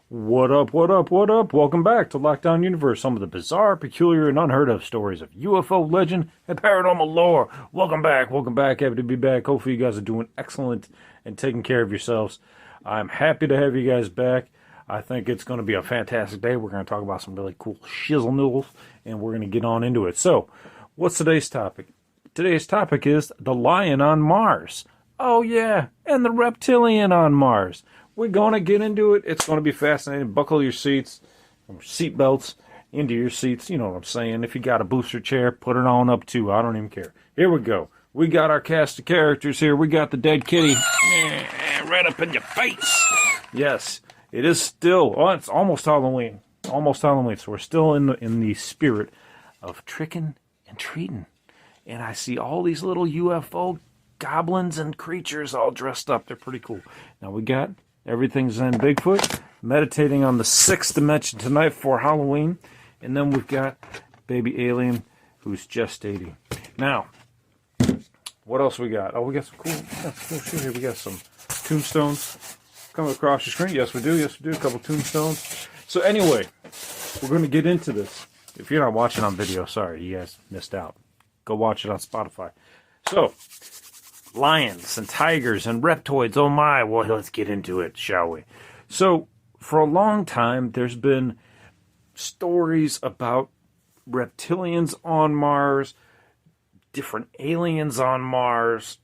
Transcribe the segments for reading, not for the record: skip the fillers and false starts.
What up, what up, what up? Welcome back to Lockdown Universe, some of the bizarre, peculiar, and unheard of stories of UFO legend and paranormal lore. Welcome back, welcome back. Happy to be back. Hopefully you guys are doing excellent and taking care of yourselves. I'm happy to have you guys back. I think it's going to be a fantastic day. We're going to talk about some really cool shizzle noodles, and we're going to get on into it. So, what's today's topic? Today's topic is the lion on Mars. Oh yeah, and the reptilian on Mars. We're going to get into it. It's going to be fascinating. Buckle your seats, seat belts into your seats. You know what I'm saying. If you got a booster chair, put it on up too. I don't even care. Here we go. We got our cast of characters here. We got the dead kitty. Right up in your face. Yes, it is still. Oh, it's almost Halloween. Almost Halloween. So we're still in the spirit of tricking and treating. And I see all these little UFO goblins and creatures all dressed up. They're pretty cool. Now we got everything's in Bigfoot, meditating on the sixth dimension tonight for Halloween. And then we've got baby alien who's gestating. Now, what else we got? Oh, we got some cool shit here. We got some tombstones coming across your screen. Yes, we do. Yes, we do. A couple tombstones. So anyway, we're going to get into this. If you're not watching on video, sorry, you guys missed out. Go watch it on Spotify. So, lions and tigers and reptoids, oh my, well, let's get into it, shall we? So, for a long time, there's been stories about reptilians on Mars, different aliens on Mars,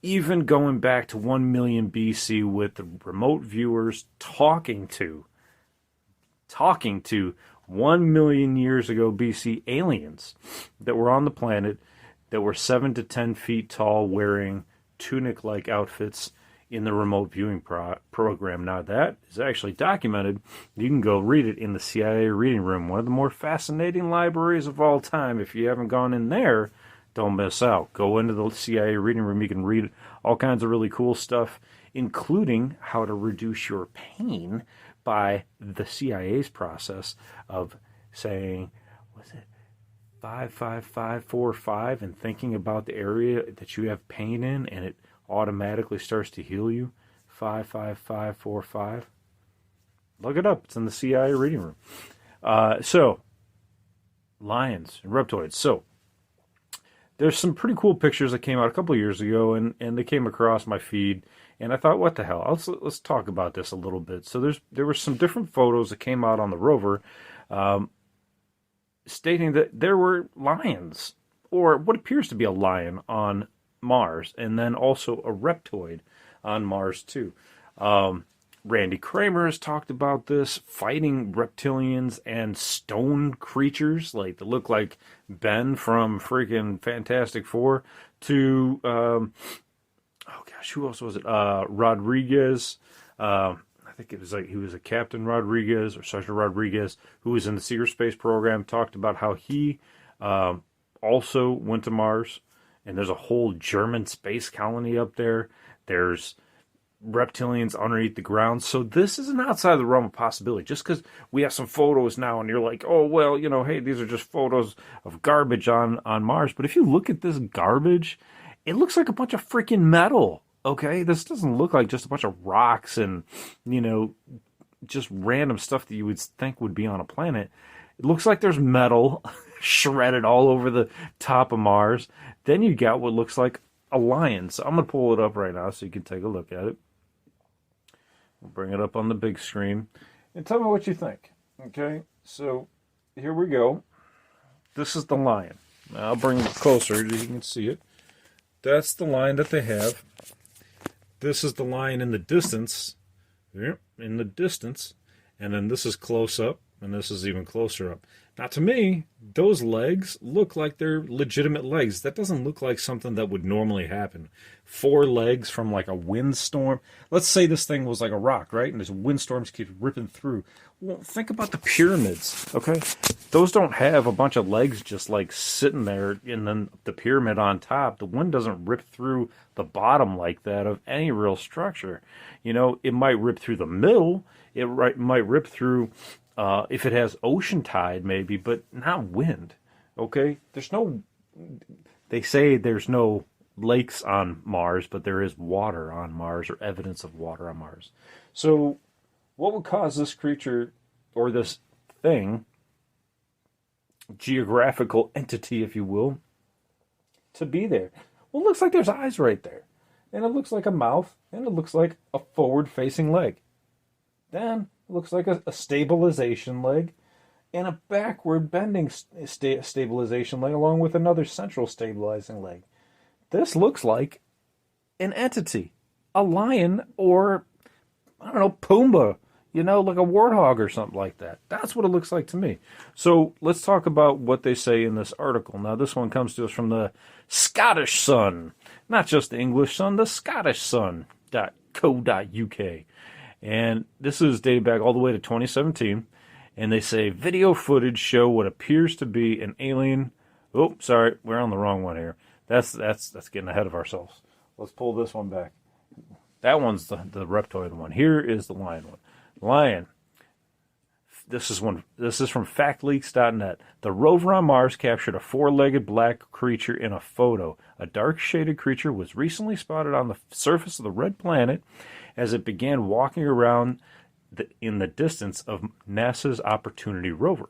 even going back to 1 million BC with the remote viewers talking to 1 million years ago BC aliens that were on the planet that were 7 to 10 feet tall, wearing tunic-like outfits in the remote viewing program. Now, that is actually documented. You can go read it in the CIA reading room, one of the more fascinating libraries of all time. If you haven't gone in there, don't miss out. Go into the CIA reading room. You can read all kinds of really cool stuff, including how to reduce your pain by the CIA's process of saying, 55545 and thinking about the area that you have pain in, and it automatically starts to heal you. 55545. Look it up. It's in the CIA reading room. So, lions and reptoids. So, there's some pretty cool pictures that came out a couple of years ago, and they came across my feed, and I thought, what the hell? Let's talk about this a little bit. So there were some different photos that came out on the rover, stating that there were lions, or what appears to be a lion, on Mars, and then also a reptoid on Mars too. Randy Kramer has talked about this, fighting reptilians and stone creatures like that look like Ben from freaking Fantastic Four, to who else was it? Rodriguez. I think it was like he was a Captain Rodriguez or Sergeant Rodriguez, who was in the Secret Space program, talked about how he also went to Mars, and there's a whole German space colony up there. There's reptilians underneath the ground. So this isn't outside the realm of possibility. Just because we have some photos now and you're like, oh, well, hey, these are just photos of garbage on Mars. But if you look at this garbage, it looks like a bunch of freaking metal. Okay, this doesn't look like just a bunch of rocks and, just random stuff that you would think would be on a planet. It looks like there's metal shredded all over the top of Mars. Then you got what looks like a lion. So I'm going to pull it up right now so you can take a look at it. We'll bring it up on the big screen and tell me what you think. Okay, so here we go. This is the lion. Now I'll bring it closer so you can see it. That's the lion that they have. This is the lion in the distance. Yep, in the distance. And then this is close up, and this is even closer up. Now, to me, those legs look like they're legitimate legs. That doesn't look like something that would normally happen. 4 legs from like a windstorm. Let's say this thing was like a rock, right? And there's windstorms keep ripping through. Well, think about the pyramids, okay? Those don't have a bunch of legs just like sitting there, and then the pyramid on top. The wind doesn't rip through the bottom like that of any real structure. It might rip through the middle. It might rip through if it has ocean tide, maybe, but not wind. Okay? They say there's no lakes on Mars, but there is water on Mars, or evidence of water on Mars. So What would cause this creature or this thing, geographical entity, if you will, to be there? Well, it looks like there's eyes right there. And it looks like a mouth. And it looks like a forward-facing leg. Then it looks like a stabilization leg and a backward bending stabilization leg along with another central stabilizing leg. This looks like an entity. A lion or, I don't know, Pumbaa. Like a warthog or something like that. That's what it looks like to me. So let's talk about what they say in this article. Now, this one comes to us from the Scottish Sun. Not just the English Sun, the Scottish Sun.co.uk. And this is dated back all the way to 2017. And they say video footage show what appears to be an alien. Oh, sorry, we're on the wrong one here. That's getting ahead of ourselves. Let's pull this one back. That one's the reptoid one. Here is the lion one. Lion. This is from factleaks.net. The rover on Mars captured a four-legged black creature in a photo. A dark shaded creature was recently spotted on the surface of the red planet as it began walking around in the distance of NASA's Opportunity rover.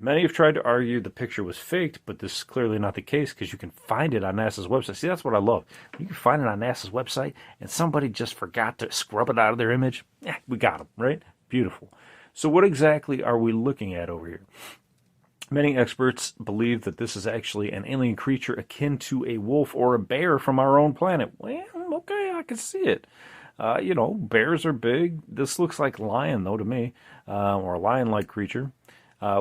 Many have tried to argue the picture was faked, but this is clearly not the case because you can find it on NASA's website. See, that's what I love. You can find it on NASA's website, and somebody just forgot to scrub it out of their image. We got them, right? Beautiful. So what exactly are we looking at over here? Many experts believe that this is actually an alien creature akin to a wolf or a bear from our own planet. Well, okay, I can see it. Bears are big. This looks like lion, though, to me, or a lion-like creature.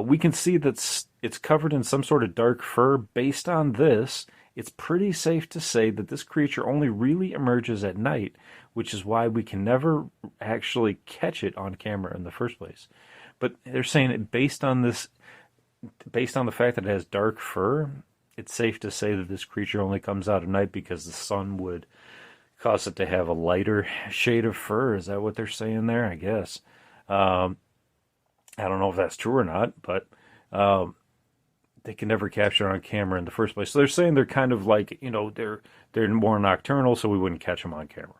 We can see that it's covered in some sort of dark fur. Based on this, it's pretty safe to say that this creature only really emerges at night, which is why we can never actually catch it on camera in the first place. But they're saying that based on the fact that it has dark fur, it's safe to say that this creature only comes out at night because the sun would cause it to have a lighter shade of fur. Is that what they're saying there? I guess. I don't know if that's true or not, but they can never capture it on camera in the first place. So they're saying they're kind of like, they're more nocturnal, so we wouldn't catch them on camera.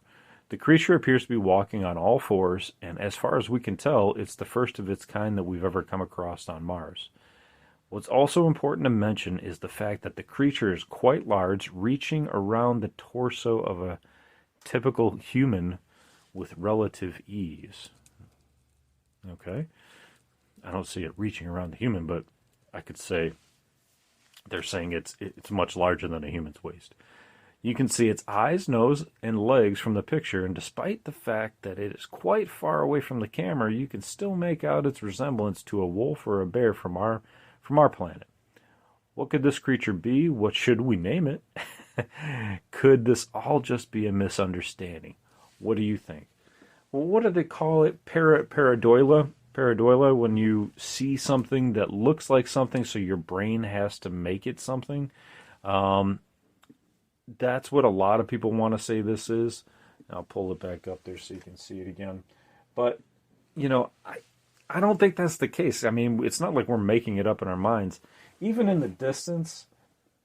The creature appears to be walking on all fours, and as far as we can tell, it's the first of its kind that we've ever come across on Mars. What's also important to mention is the fact that the creature is quite large, reaching around the torso of a typical human with relative ease. Okay? I don't see it reaching around the human, but I could say they're saying it's much larger than a human's waist. You can see its eyes, nose, and legs from the picture, and despite the fact that it is quite far away from the camera, you can still make out its resemblance to a wolf or a bear from our planet. What could this creature be? What should we name it? Could this all just be a misunderstanding? What do you think? Well, what do they call it? Pareidolia? Pareidolia, when you see something that looks like something, so your brain has to make it something. That's what a lot of people want to say this is. I'll pull it back up there so you can see it again. But, I don't think that's the case. I mean, it's not like we're making it up in our minds. Even in the distance,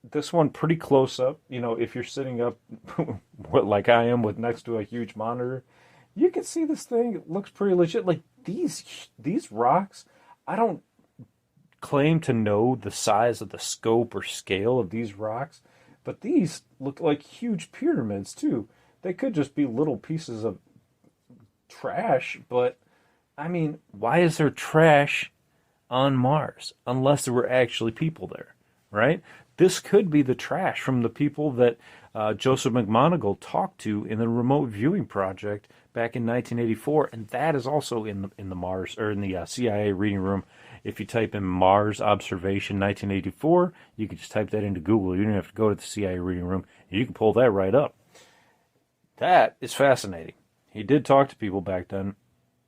this one pretty close up, if you're sitting up like I am with next to a huge monitor, you can see this thing. It looks pretty legit. Like these rocks, I don't claim to know the size of the scope or scale of these rocks, but these look like huge pyramids too. They could just be little pieces of trash, but I mean, why is there trash on Mars unless there were actually people there, right? This could be the trash from the people that Joseph McMoneagle talked to in the remote viewing project back in 1984, and that is also in the Mars or in the CIA reading room. If you type in Mars observation 1984, you can just type that into Google. You don't have to go to the CIA reading room, and you can pull that right up. That is fascinating. He did talk to people back then,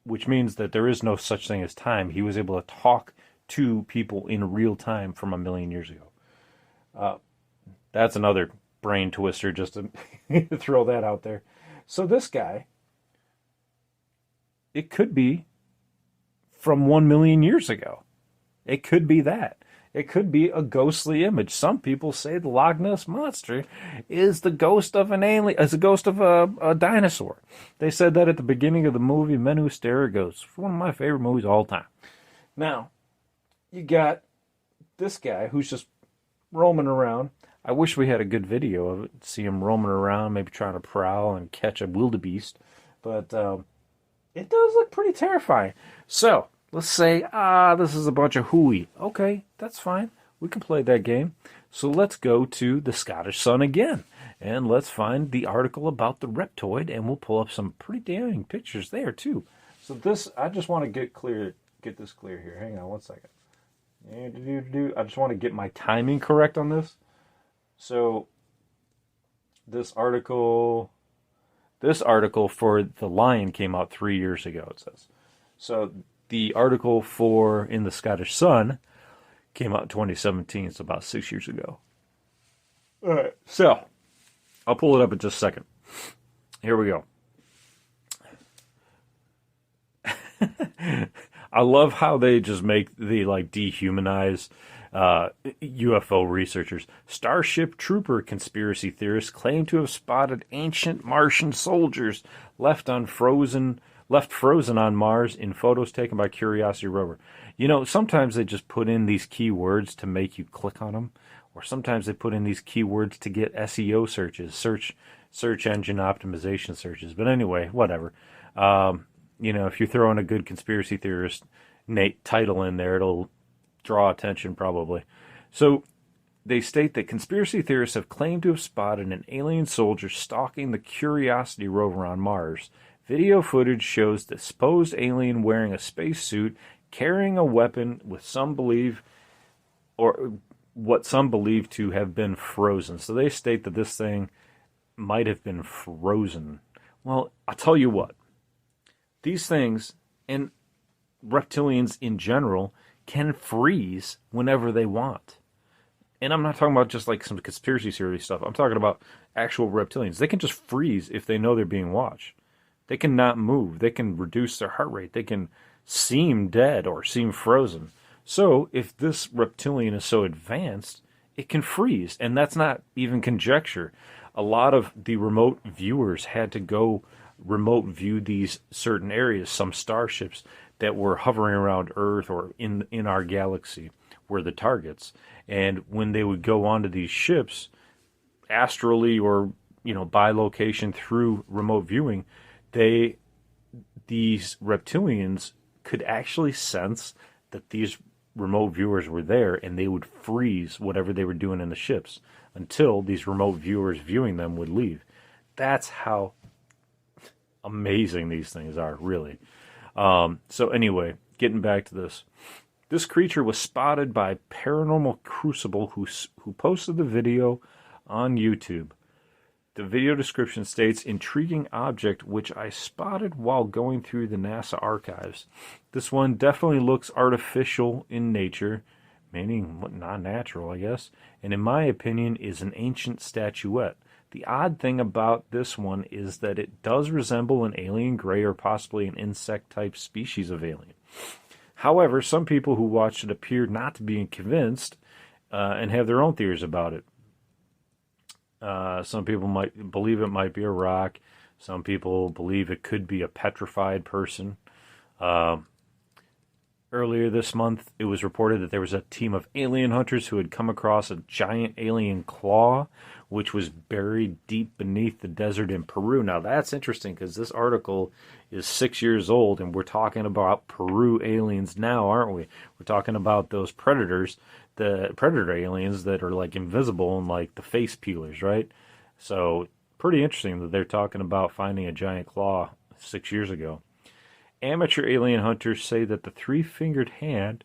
which means that there is no such thing as time. He was able to talk to people in real time from 1 million years ago. That's another brain twister, just to throw that out there. So this guy, it could be from 1 million years ago. It could be that. It could be a ghostly image. Some people say the Loch Ness Monster is the ghost of an alien, as a ghost of a dinosaur. They said that at the beginning of the movie Men Who Stare at Ghosts. One of my favorite movies of all time. Now, you got this guy who's just roaming around. I wish we had a good video of it. See him roaming around, maybe trying to prowl and catch a wildebeest. But it does look pretty terrifying. So, let's say, this is a bunch of hooey. Okay, that's fine. We can play that game. So let's go to the Scottish Sun again. And let's find the article about the reptoid. And we'll pull up some pretty damning pictures there, too. So this, I just want to get this clear here. Hang on one second. I just want to get my timing correct on this. So, this article for The Lion came out 3 years ago, it says. So, the article for In the Scottish Sun came out in 2017, so about 6 years ago. All right, so, I'll pull it up in just a second. Here we go. I love how they just dehumanize UFO researchers. Starship Trooper conspiracy theorists claim to have spotted ancient Martian soldiers left frozen on Mars in photos taken by Curiosity rover. You know, sometimes they just put in these keywords to make you click on them, or sometimes they put in these keywords to get SEO searches, search engine optimization searches. But anyway, whatever. You know, if you throw in a good conspiracy theorist title in there, it'll draw attention probably. So they state that conspiracy theorists have claimed to have spotted an alien soldier stalking the Curiosity rover on Mars. Video footage shows the supposed alien wearing a spacesuit, carrying a weapon what some believe to have been frozen. So they state that this thing might have been frozen. Well, I'll tell you what. These things, and reptilians in general, can freeze whenever they want. And I'm not talking about just like some conspiracy theory stuff. I'm talking about actual reptilians. They can just freeze if they know they're being watched. They can not move. They can reduce their heart rate. They can seem dead or seem frozen. So if this reptilian is so advanced, it can freeze. And that's not even conjecture. A lot of the remote viewers had to go remote view these certain areas, some starships that were hovering around Earth or in our galaxy were the targets. And when they would go onto these ships, astrally or, by location through remote viewing, these reptilians could actually sense that these remote viewers were there, and they would freeze whatever they were doing in the ships until these remote viewers viewing them would leave. That's how amazing these things are, really. So anyway, getting back to this. This creature was spotted by Paranormal Crucible, who posted the video on YouTube. The video description states, "Intriguing object which I spotted while going through the NASA archives. This one definitely looks artificial in nature," meaning not natural, I guess, "and in my opinion is an ancient statuette. The odd thing about this one is that it does resemble an alien gray or possibly an insect-type species of alien. However, some people who watched it appear not to be convinced and have their own theories about it. Some people might believe it might be a rock. Some people believe it could be a petrified person. Earlier this month, it was reported that there was a team of alien hunters who had come across a giant alien claw, which was buried deep beneath the desert in Peru. Now, that's interesting because this article is 6 years old, and we're talking about Peru aliens now, aren't we? We're talking about those predators, the predator aliens that are like invisible and like the face peelers, right? So, pretty interesting that they're talking about finding a giant claw 6 years ago. Amateur alien hunters say that the three-fingered hand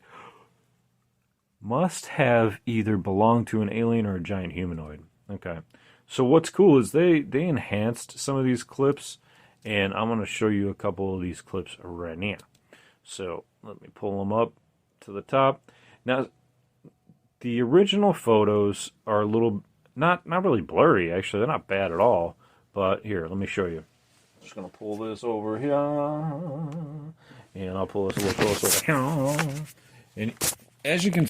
must have either belonged to an alien or a giant humanoid. Okay. So what's cool is they enhanced some of these clips, and I'm going to show you a couple of these clips right now. So let me pull them up to the top. Now, the original photos are a little, not really blurry, actually. They're not bad at all. But here, let me show you. I'm just going to pull this over here, and I'll pull this a little closer over here. And as you can